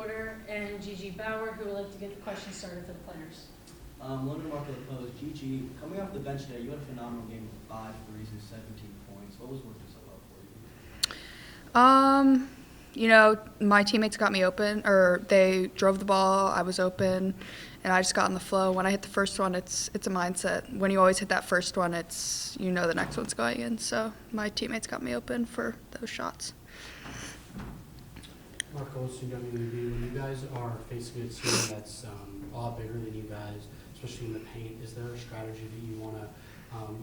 Porter and Gigi Bauer, who would like to get the questions started for the players. London Mark of the Post. Gigi, coming off the bench today, you had a phenomenal game with 5 threes and 17 points. What was working so well for you? You know, my teammates got me open, or they drove the ball, I was open, and I just got in the flow. When I hit the first one, it's a mindset. When you always hit that first one, it's, you know, the next one's going in. So my teammates got me open for those shots. Mark Olson, WB, when you guys are facing a team that's a lot bigger than you guys, especially in the paint, is there a strategy that you want to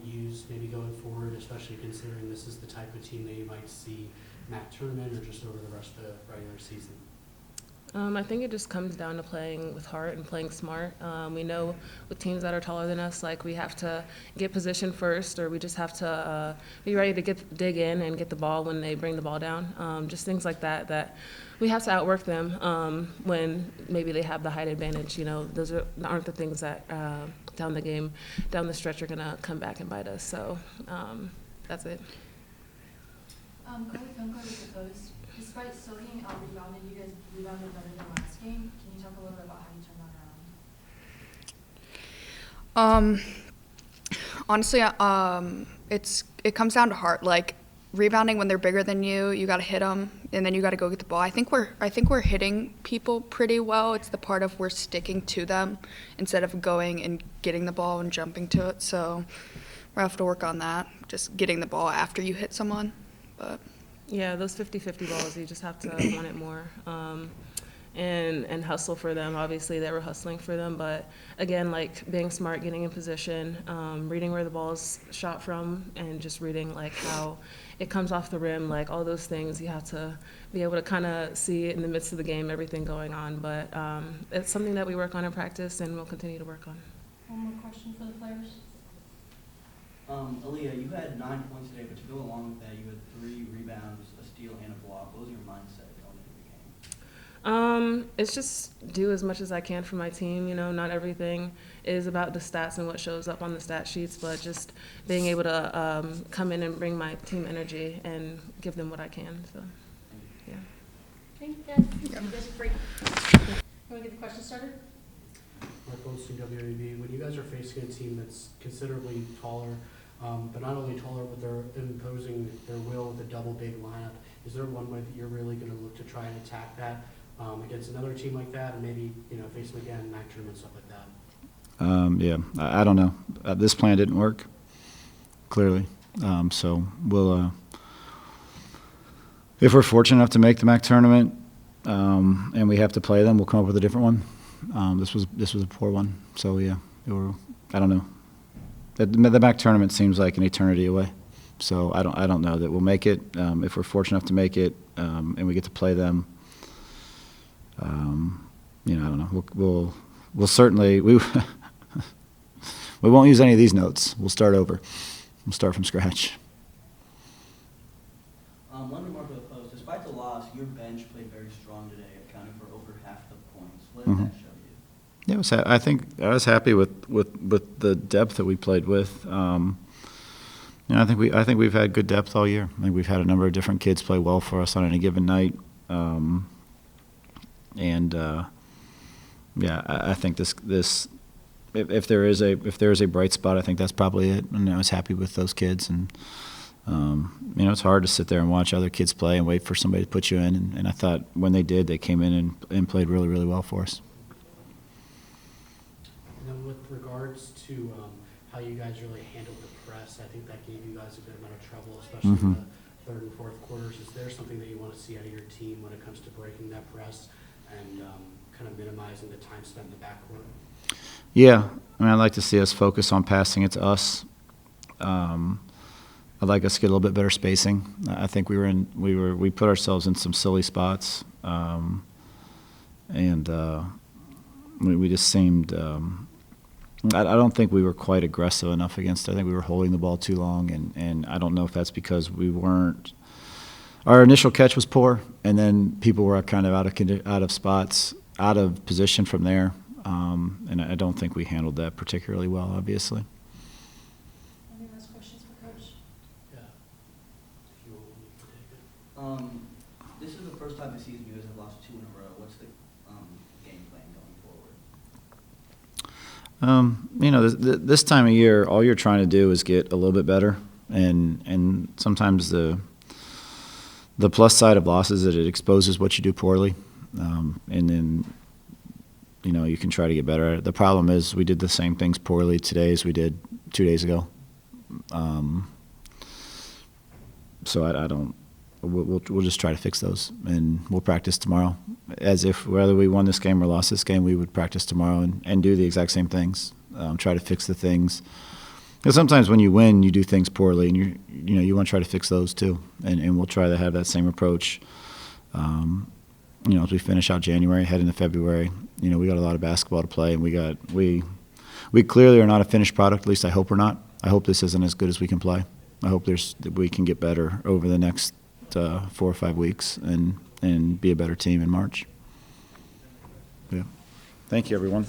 use maybe going forward, especially considering this is the type of team that you might see MAC tournament or just over the rest of the regular season? I think it just comes down to playing with heart and playing smart. We know with teams that are taller than us, like we have to get position first, or we just have to be ready to dig in and get the ball when they bring the ball down. Just things like that, that we have to outwork them when maybe they have the height advantage. You know, those aren't the things that down the stretch are going to come back and bite us. So that's it. Chloe Kunko with the Post. Despite still getting out-rebounded, you guys rebounded better than last game. Can you talk a little bit about how you turned that around? Honestly, it comes down to heart. Like rebounding when they're bigger than you, you got to hit them, and then you got to go get the ball. I think we're hitting people pretty well. It's the part of we're sticking to them instead of going and getting the ball and jumping to it. So we have to work on that. Just getting the ball after you hit someone, but. Yeah, those 50-50 balls, you just have to want it more and hustle for them. Obviously, they were hustling for them, but again, like being smart, getting in position, reading where the ball's shot from, and just reading like how it comes off the rim, like all those things. You have to be able to kind of see in the midst of the game everything going on, but it's something that we work on in practice and we'll continue to work on. One more question for the players. Aaliyah, you had 9 points today, but to go along with that, you had 3 rebounds, a steal, and a block. What was your mindset going into the game? It's just do as much as I can for my team. You know, not everything is about the stats and what shows up on the stat sheets, but just being able to come in and bring my team energy and give them what I can. So, yeah. Thank you, guys. You guys are great. You want to get the questions started? Mark Olson, WAB, when you guys are facing a team that's considerably taller, but not only taller, but they're imposing their will with a double big lineup, is there one way that you're really going to look to try and attack that against another team like that, and maybe, you know, face them again, MAC tournament, stuff like that? Yeah, I don't know. This plan didn't work, clearly. So we'll, if we're fortunate enough to make the MAC tournament and we have to play them, we'll come up with a different one. This was a poor one. So yeah, I don't know. The MAC tournament seems like an eternity away. So I don't know that we'll make it. If we're fortunate enough to make it and we get to play them, you know, I don't know. We'll certainly we won't use any of these notes. We'll start over. We'll start from scratch. London Mark of the Post. Despite the loss, your bench played very strong today, accounting for over half the points. What did that show you? Yeah, I think I was happy with the depth that we played with. You know, I think we've had good depth all year. I think we've had a number of different kids play well for us on any given night. Yeah, I think this if there is a bright spot, I think that's probably it. And I was happy with those kids, and you know, it's hard to sit there and watch other kids play and wait for somebody to put you in. And I thought when they did, they came in and played really, really well for us. And then with regards to how you guys really handled the press, I think that gave you guys a good amount of trouble, especially in the third and fourth quarters. Is there something that you want to see out of your team when it comes to breaking that press and kind of minimizing the time spent in the backcourt? Yeah, I mean, I'd like to see us focus on passing it to us. I'd like us to get a little bit better spacing. I think we put ourselves in some silly spots, and we just seemed. I don't think we were quite aggressive enough against it. I think we were holding the ball too long, and I don't know if that's because we weren't. Our initial catch was poor, and then people were kind of out of spots, out of position from there, and I don't think we handled that particularly well, obviously. Any last questions for Coach? Yeah. If you want me to take it. This is the first time this season you guys have lost 2 in a row. What's the game plan going forward? This time of year, all you're trying to do is get a little bit better, and sometimes the plus side of losses is that it exposes what you do poorly, and then you can try to get better at it. The problem is we did the same things poorly today as we did 2 days ago. So I don't. We'll just try to fix those, and we'll practice tomorrow. As if whether we won this game or lost this game, we would practice tomorrow and do the exact same things. Try to fix the things. Because sometimes when you win, you do things poorly, and you want to try to fix those too. And we'll try to have that same approach. As we finish out January, head into February, we got a lot of basketball to play, and we clearly are not a finished product. At least I hope we're not. I hope this isn't as good as we can play. I hope that we can get better over the next 4 or 5 weeks and be a better team in March. Yeah. Thank you, everyone.